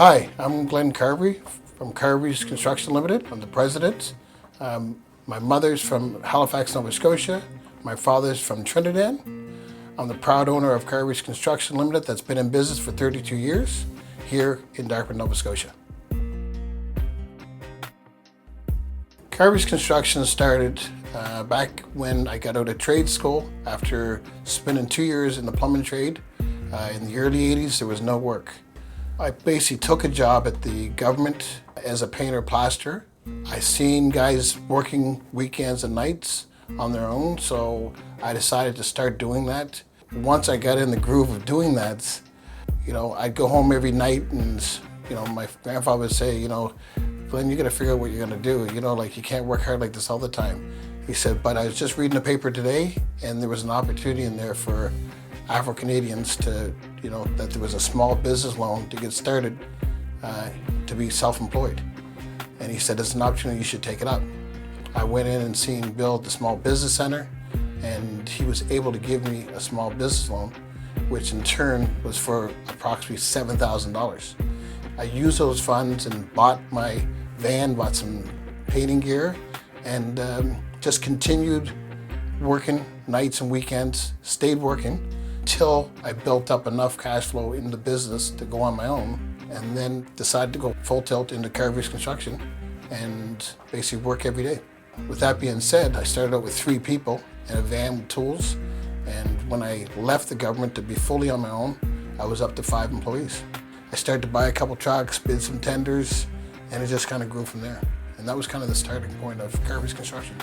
Hi, I'm Glenn Carvery from Carverys Construction Limited. I'm the president. My mother's from Halifax, Nova Scotia. My father's from Trinidad. I'm the proud owner of Carverys Construction Limited that's been in business for 32 years here in Dartmouth, Nova Scotia. Carverys Construction started back when I got out of trade school after spending 2 years in the plumbing trade. In the early 80s, there was no work. I basically took a job at the government as a painter plasterer. I seen guys working weekends and nights on their own, so I decided to start doing that. Once I got in the groove of doing that, I'd go home every night and, my grandfather would say, Glenn, you gotta figure out what you're gonna do. You can't work hard like this all the time. He said, but I was just reading the paper today and there was an opportunity in there for Afro Canadians to, that there was a small business loan to get started to be self-employed. And he said, it's an opportunity, you should take it up. I went in and seen Bill at the Small Business Center, and he was able to give me a small business loan, which in turn was for approximately $7,000. I used those funds and bought my van, bought some painting gear, and just continued working nights and weekends, stayed working, till I built up enough cash flow in the business to go on my own, and then decided to go full tilt into Carverys Construction and basically work every day. With that being said, I started out with 3 people in a van with tools, and when I left the government to be fully on my own, I was up to 5 employees. I started to buy a couple trucks, bid some tenders, and it just kind of grew from there. And that was kind of the starting point of Carverys Construction.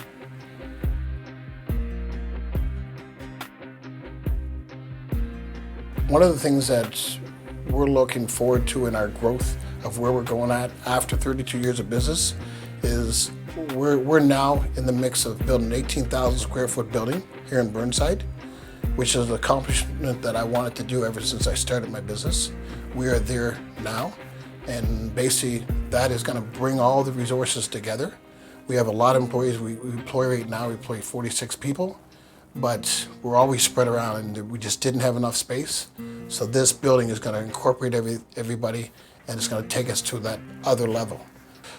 One of the things that we're looking forward to in our growth of where we're going at after 32 years of business is we're now in the mix of building an 18,000 square foot building here in Burnside, which is an accomplishment that I wanted to do ever since I started my business. We are there now, and basically that is going to bring all the resources together. We have a lot of employees. We employ right now, we employ 46 people. But we're always spread around and we just didn't have enough space. So this building is going to incorporate everybody, and it's going to take us to that other level.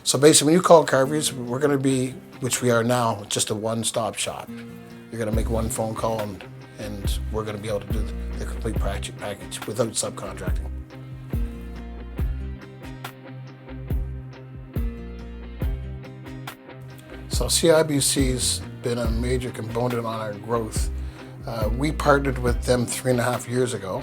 So basically when you call Carverys, we're going to be, which we are now, just a one-stop shop. You're going to make one phone call and we're going to be able to do the complete package without subcontracting. So CIBC's been a major component on our growth. We partnered with them 3.5 years ago.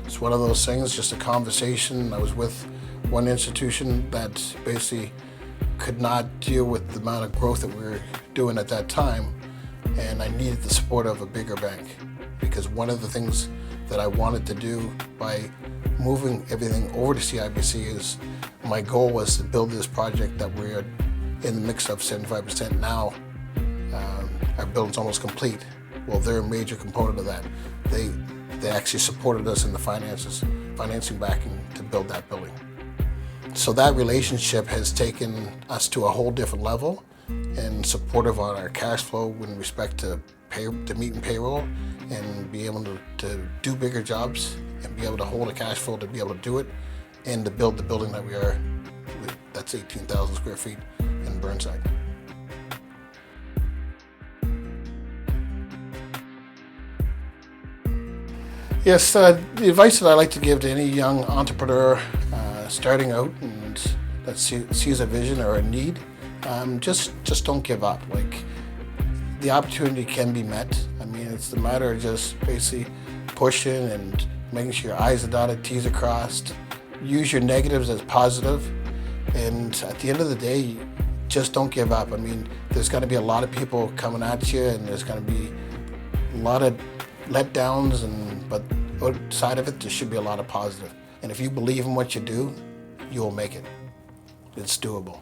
It's one of those things, just a conversation. I was with one institution that basically could not deal with the amount of growth that we were doing at that time, and I needed the support of a bigger bank, because one of the things that I wanted to do by moving everything over to CIBC is my goal was to build this project that we're in the mix of 75% now. Our building's almost complete. Well, they're a major component of that. They actually supported us in the financing backing to build that building. So that relationship has taken us to a whole different level and supportive on our cash flow in respect to meeting payroll and be able to do bigger jobs and be able to hold a cash flow to be able to do it and to build the building that we are. That's 18,000 square feet in Burnside. Yes, the advice that I like to give to any young entrepreneur starting out and that sees a vision or a need, just don't give up. Like, the opportunity can be met. I mean, it's the matter of just basically pushing and making sure your I's are dotted, T's are crossed. Use your negatives as positive. And at the end of the day, just don't give up. I mean, there's going to be a lot of people coming at you, and there's going to be a lot of letdowns, but outside of it, there should be a lot of positive. And if you believe in what you do, you will make it. It's doable.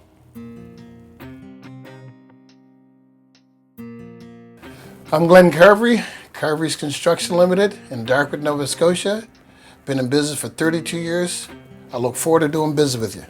I'm Glenn Carvery, Carverys Construction Limited in Dartmouth, Nova Scotia. Been in business for 32 years. I look forward to doing business with you.